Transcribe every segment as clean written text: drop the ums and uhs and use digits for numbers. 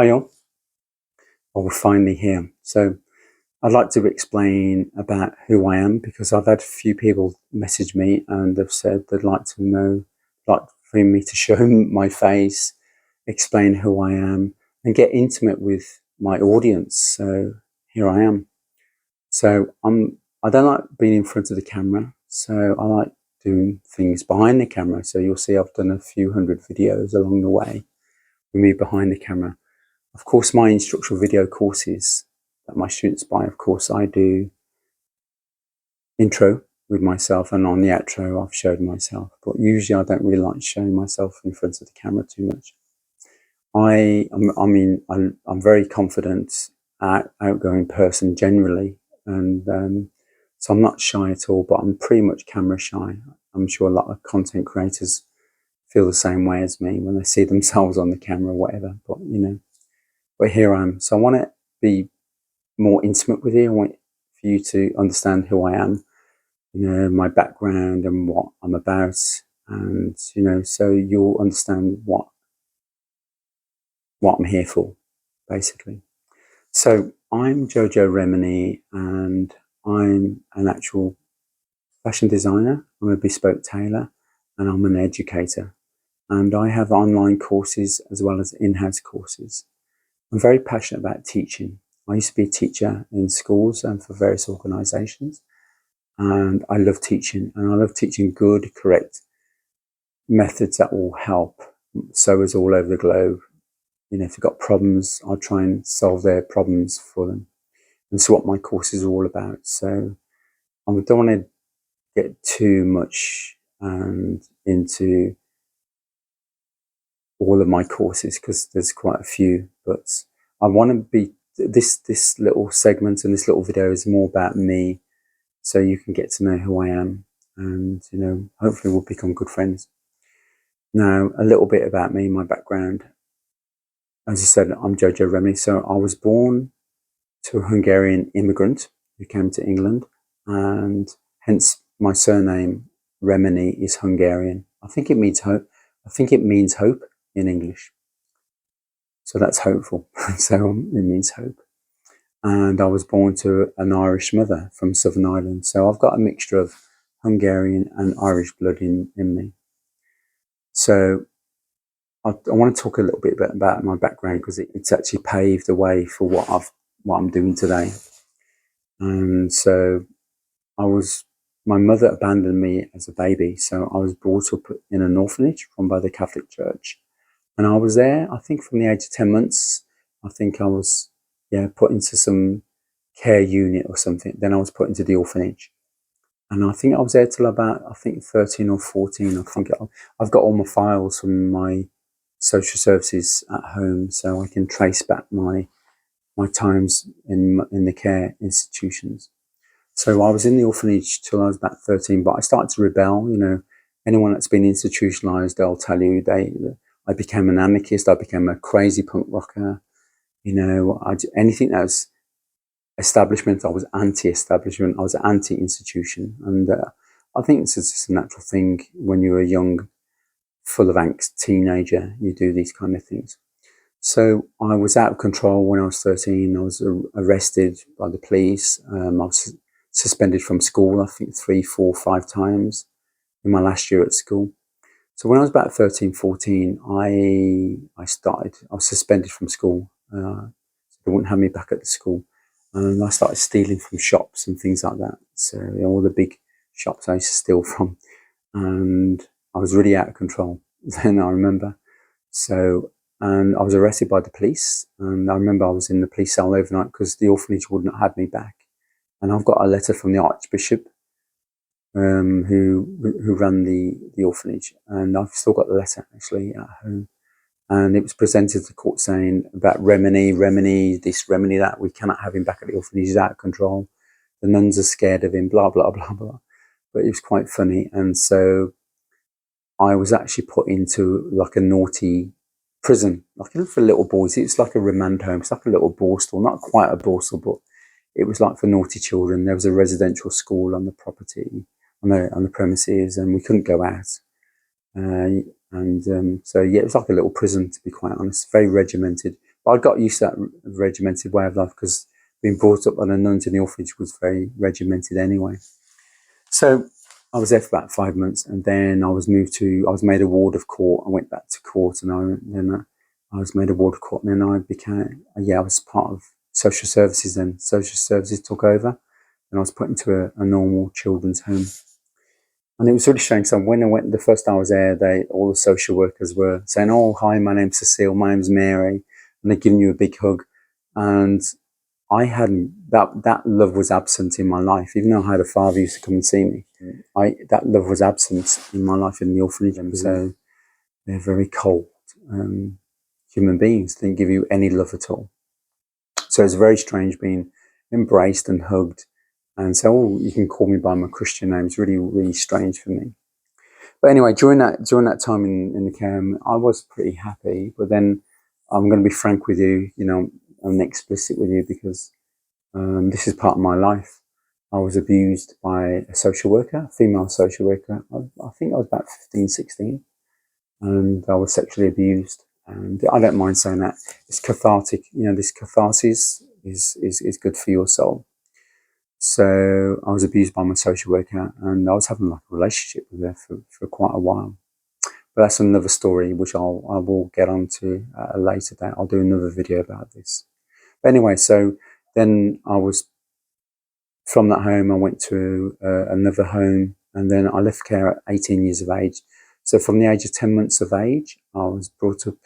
Hi all, well, we're finally here. So I'd like to explain about who I am because I've had a few people message me and they've said they'd like to know, like for me to show my face, explain who I am and get intimate with my audience. So here I am. So I don't like being in front of the camera. So I like doing things behind the camera. So you'll see I've done a few hundred videos along the way with me behind the camera. Of course, my instructional video courses that my students buy, of course, I do intro with myself, and on the outro, I've showed myself. But usually, I don't really like showing myself in front of the camera too much. I'm very confident, outgoing person generally, and so I'm not shy at all. But I'm pretty much camera shy. I'm sure a lot of content creators feel the same way as me when they see themselves on the camera or whatever. But here I am. So I want to be more intimate with you. I want for you to understand who I am, my background and what I'm about. And, so you'll understand what I'm here for, basically. So I'm Jojo Remeny and I'm an actual fashion designer. I'm a bespoke tailor and I'm an educator. And I have online courses as well as in-house courses. I'm very passionate about teaching. I used to be a teacher in schools and for various organisations, and I love teaching, and I love teaching good, correct methods that will help sewers all over the globe. If they've got problems, I'll try and solve their problems for them. And so what my course is all about. So I don't want to get too much into all of my courses because there's quite a few, but I want to be this little segment and this little video is more about me, so you can get to know who I am, and hopefully we'll become good friends. Now, a little bit about me, my background. As I said, I'm Jojo Remeny. So I was born to a Hungarian immigrant who came to England, and hence my surname Remeny is Hungarian. I think it means hope. I think it means hope in English. So that's hopeful. So it means hope. And I was born to an Irish mother from Southern Ireland. So I've got a mixture of Hungarian and Irish blood in me. So I want to talk a little bit about my background because it's actually paved the way for what I'm doing today. And so my mother abandoned me as a baby. So I was brought up in an orphanage run by the Catholic Church. And I was there, I think from the age of 10 months, I think I was, put into some care unit or something. Then I was put into the orphanage. And I think I was there till about, 13 or 14. I think I've got all my files from my social services at home, so I can trace back my times in the care institutions. So I was in the orphanage till I was about 13, but I started to rebel. Anyone that's been institutionalized, they'll tell you I became an anarchist. I became a crazy punk rocker. Anything that was establishment, I was anti-establishment. I was anti-institution, and I think it's just a natural thing when you're a young, full of angst teenager. You do these kind of things. So I was out of control when I was 13. I was arrested by the police. I was suspended from school, I think 3, 4, 5 times in my last year at school. So when I was about 13, 14, I was suspended from school. So they wouldn't have me back at the school. And I started stealing from shops and things like that. So all the big shops I used to steal from. And I was really out of control then, I remember. And I was arrested by the police. And I remember I was in the police cell overnight because the orphanage wouldn't have me back. And I've got a letter from the Archbishop who ran the orphanage, and I've still got the letter actually at home. And it was presented to the court saying about Remeny this, Remeny that. We cannot have him back at the orphanage. He's out of control. The nuns are scared of him. Blah blah blah blah. But it was quite funny, and so I was actually put into like a naughty prison, like for little boys. It's like a remand home. It's like a little borstal, not quite a borstal, but it was like for naughty children. There was a residential school on the property, on the premises, and we couldn't go out. So it was like a little prison, to be quite honest. Very regimented, But I got used to that regimented way of life because being brought up by the nuns in the orphanage was very regimented anyway. So I was there for about 5 months, and then I was made a ward of court. I went back to court, and I was made a ward of court, and then I was part of social services. Then social services took over, and I was put into a normal children's home. And it was really strange. So when I went, the first time I was there, all the social workers were saying, "Oh, hi, my name's Cecile, my name's Mary," and they're giving you a big hug. And I hadn't, that love was absent in my life, even though I had a father who used to come and see me. That love was absent in my life in the orphanage. So they're very cold human beings. They didn't give you any love at all. So it's very strange being embraced and hugged. And so, you can call me by my Christian name. It's really, really strange for me. But anyway, during that time in the care home, I was pretty happy. But then I'm going to be frank with you, I'm explicit with you because this is part of my life. I was abused by a social worker, a female social worker. I think I was about 15, 16, and I was sexually abused. And I don't mind saying that. It's cathartic. This catharsis is good for your soul. So I was abused by my social worker, and I was having like a relationship with her for quite a while. But that's another story, which I will get onto at a later date. I'll do another video about this. But anyway, so then from that home, I went to another home, and then I left care at 18 years of age. So from the age of 10 months of age, I was brought up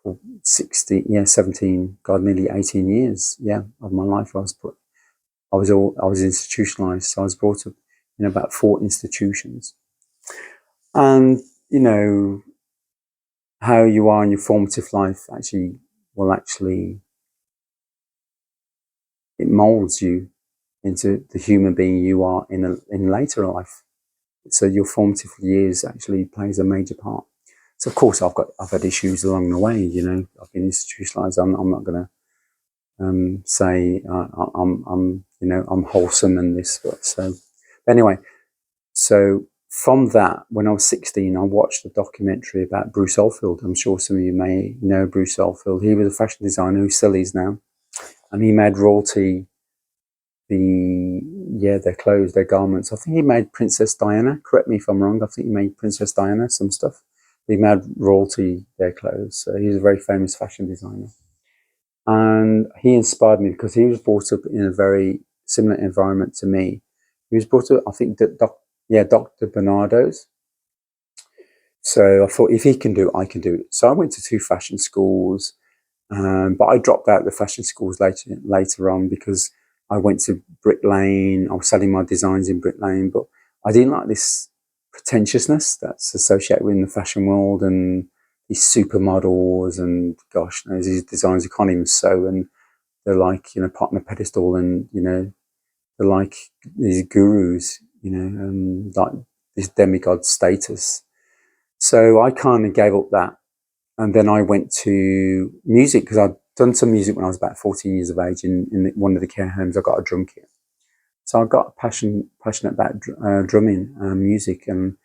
for 17, God, nearly 18 years, of my life. I was institutionalized, so I was brought up in about 4 institutions. And, how you are in your formative life it molds you into the human being you are in later life. So your formative years actually plays a major part. So of course I've had issues along the way. I've been institutionalized. I'm not going to say I'm wholesome in this. But anyway, so from that, when I was 16, I watched a documentary about Bruce Oldfield. I'm sure some of you may know Bruce Oldfield. He was a fashion designer who still is now, and he made royalty their clothes, their garments. I think he made Princess Diana. Correct me if I'm wrong. I think he made Princess Diana some stuff. He made royalty their clothes. So he's a very famous fashion designer. And he inspired me because he was brought up in a very similar environment to me. He was brought up, I think, Dr. Bernardo's. So I thought, if he can do it, I can do it. So I went to 2 fashion schools, but I dropped out of the fashion schools later on because I went to Brick Lane. I was selling my designs in Brick Lane, but I didn't like this pretentiousness that's associated with the fashion world and these supermodels and gosh, these designs you can't even sew, and they're like, put on a pedestal, and they're like these gurus, like this demigod status. So I kind of gave up that, and then I went to music because I'd done some music when I was about 14 years of age in one of the care homes. I got a drum kit. So I got passionate about drumming and music, and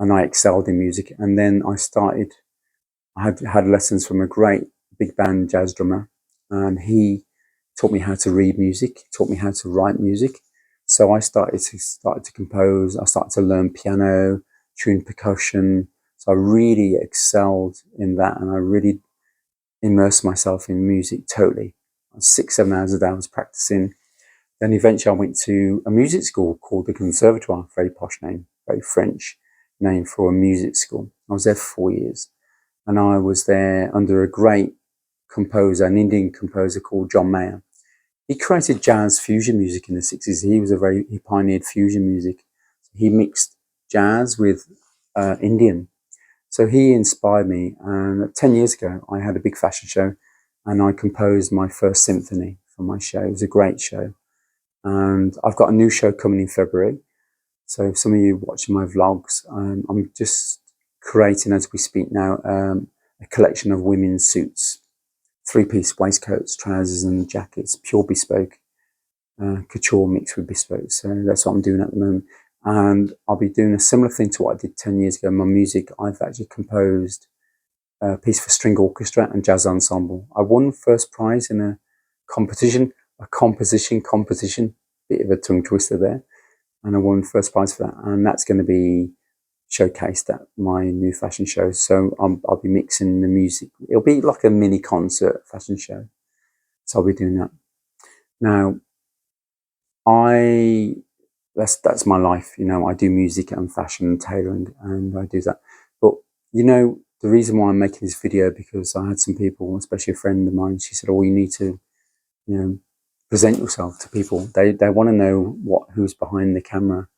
I excelled in music. And then I had lessons from a great big band jazz drummer, and he taught me how to read music, taught me how to write music. So I started to compose. I started to learn piano, tune percussion. So I really excelled in that, and I really immersed myself in music totally. 6, 7 hours a day I was practicing. Then eventually I went to a music school called the Conservatoire, very posh name, very French name for a music school. I was there for 4 years, and I was there under a great composer, an Indian composer called John Mayer. He created jazz fusion music in the 60s. He pioneered fusion music. He mixed jazz with Indian. So he inspired me. And 10 years ago, I had a big fashion show, and I composed my first symphony for my show. It was a great show. And I've got a new show coming in February. So if some of you watching my vlogs, I'm just creating, as we speak now, a collection of women's suits, 3-piece waistcoats, trousers and jackets, pure bespoke, couture mixed with bespoke. So that's what I'm doing at the moment. And I'll be doing a similar thing to what I did 10 years ago. My music, I've actually composed piece for string orchestra and jazz ensemble. I won first prize in a composition, bit of a tongue twister there, and I won first prize for that, and that's going to be showcased at my new fashion show. So I'll be mixing the music. It'll be like a mini concert fashion show. So I'll be doing that. Now, that's my life. You know, I do music and fashion and tailoring, and I do that. But you know, the reason why I'm making this video, because I had some people, especially a friend of mine, she said, "Oh, you need to, you know, present yourself to people. They want to know who's behind the camera."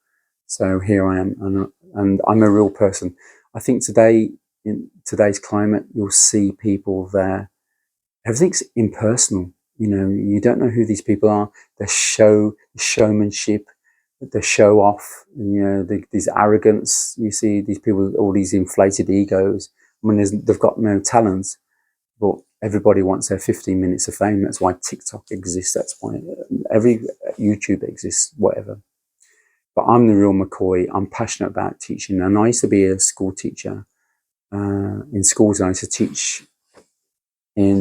So here I am, and I'm a real person. I think today, in today's climate, you'll see people there. Everything's impersonal. You know, you don't know who these people are. The showmanship, the show off. You know, these arrogance. You see these people, all these inflated egos. I mean, they've got no talent, but everybody wants their 15 minutes of fame. That's why TikTok exists. That's why every YouTube exists. Whatever. But I'm the real McCoy. I'm passionate about teaching, and I used to be a school teacher in schools. And I used to teach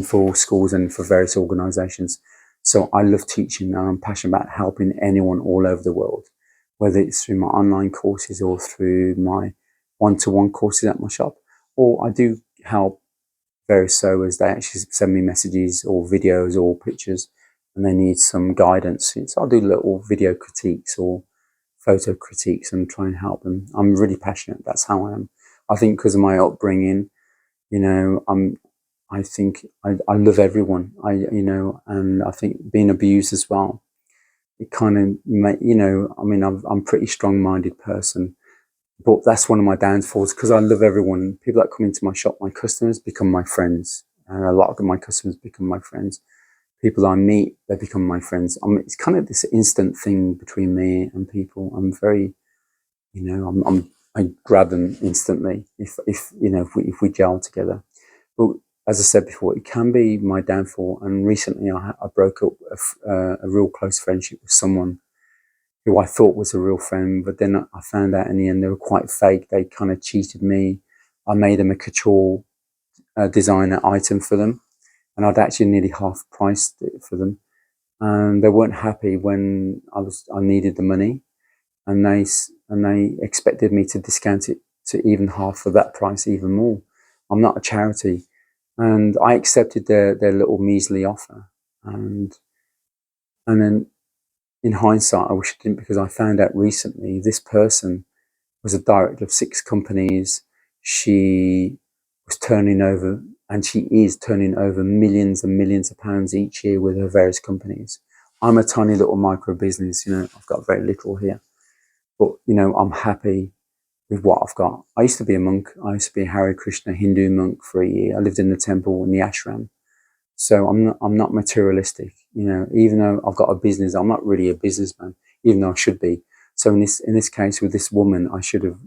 for schools and for various organisations. So I love teaching, and I'm passionate about helping anyone all over the world, whether it's through my online courses or through my one-to-one courses at my shop, or I do help various sewers. They actually send me messages or videos or pictures, and they need some guidance. So I'll do little video critiques or photo critiques and try and help them. I'm really passionate. That's how I am. I think because of my upbringing, you know, I think I love everyone. You know, and I think being abused as well, it kind of, you know, I mean, I'm a pretty strong-minded person, but that's one of my downfalls, because I love everyone. People that come into my shop, my customers, become my friends. A lot of my customers become my friends. People I meet, they become my friends. It's kind of this instant thing between me and people. I'm very, you know, I grab them instantly if you know, if we gel together. But as I said before, it can be my downfall. And recently, I broke up a real close friendship with someone who I thought was a real friend, but then I found out in the end they were quite fake. They kind of cheated me. I made them a couture designer item for them, and I'd actually nearly half priced it for them. And they weren't happy when I needed the money, and they expected me to discount it to even half of that price, even more. I'm not a charity, and I accepted their little measly offer, and then in hindsight, I wish I didn't, because I found out recently this person was a director of 6 companies. She was turning over, and she is turning over millions and millions of pounds each year with her various companies. I'm a tiny little micro business, you know, I've got very little here, but you know, I'm happy with what I've got. I used to be a monk. I used to be a Hare Krishna Hindu monk for a year. I lived in the temple in the ashram. So I'm not materialistic, you know, even though I've got a business, I'm not really a businessman, even though I should be. So in this case with this woman, I should have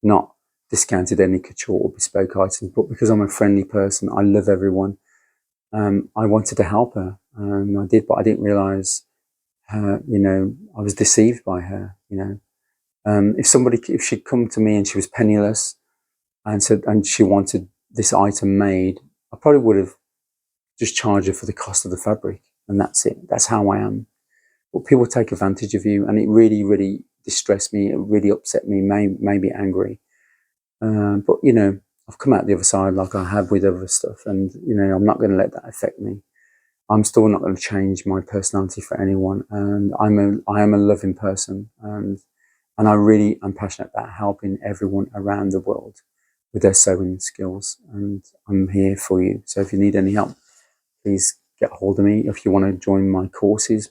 not discounted any couture or bespoke items, but because I'm a friendly person, I love everyone. I wanted to help her, and I did, but I didn't realize her, you know, I was deceived by her, you know. If she'd come to me and she was penniless and said, and she wanted this item made, I probably would have just charged her for the cost of the fabric, and that's it. That's how I am. But people take advantage of you, and it really, really distressed me. It really upset me, made me angry. But you know, I've come out the other side like I have with other stuff, and you know, I'm not going to let that affect me. I'm still not going to change my personality for anyone, and I am a loving person, and I really am passionate about helping everyone around the world with their sewing skills, and I'm here for you. So if you need any help, please get hold of me. If you want to join my courses,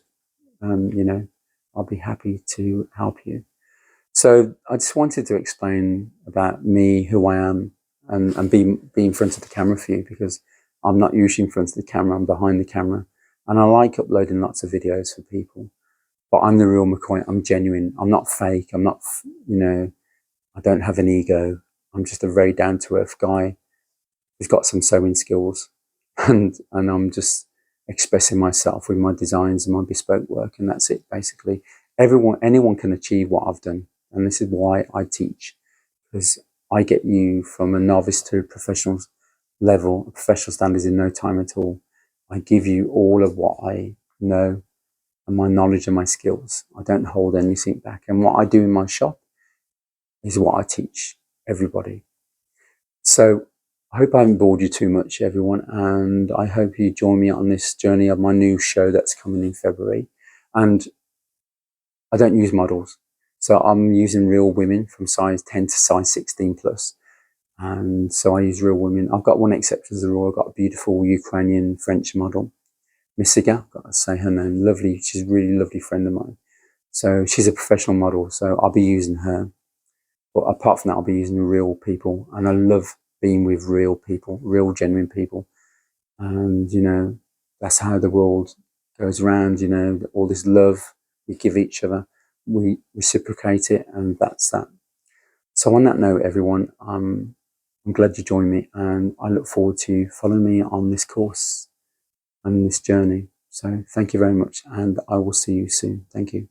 you know, I'll be happy to help you. So I just wanted to explain about me, who I am, and be in front of the camera for you, because I'm not usually in front of the camera, I'm behind the camera. And I like uploading lots of videos for people. But I'm the real McCoy. I'm genuine. I'm not fake. I'm not, you know, I don't have an ego. I'm just a very down-to-earth guy who's got some sewing skills. And I'm just expressing myself with my designs and my bespoke work. And that's it, basically. Anyone can achieve what I've done. And this is why I teach, because I get you from a novice to a professional level, professional standards, in no time at all. I give you all of what I know and my knowledge and my skills. I don't hold anything back. And what I do in my shop is what I teach everybody. So I hope I haven't bored you too much, everyone, and I hope you join me on this journey of my new show that's coming in February. And I don't use models. So I'm using real women from size 10 to size 16 plus. And so I use real women. I've got one exception as a rule. I've got a beautiful Ukrainian French model, Misiga, I've got to say her name. Lovely. She's a really lovely friend of mine. So she's a professional model. So I'll be using her. But apart from that, I'll be using real people. And I love being with real people, real genuine people. And, you know, that's how the world goes around, you know, all this love we give each other, we reciprocate it, and that's that. So on that note, everyone, I'm glad you joined me, and I look forward to following me on this course and this journey. So thank you very much, and I will see you soon. Thank you.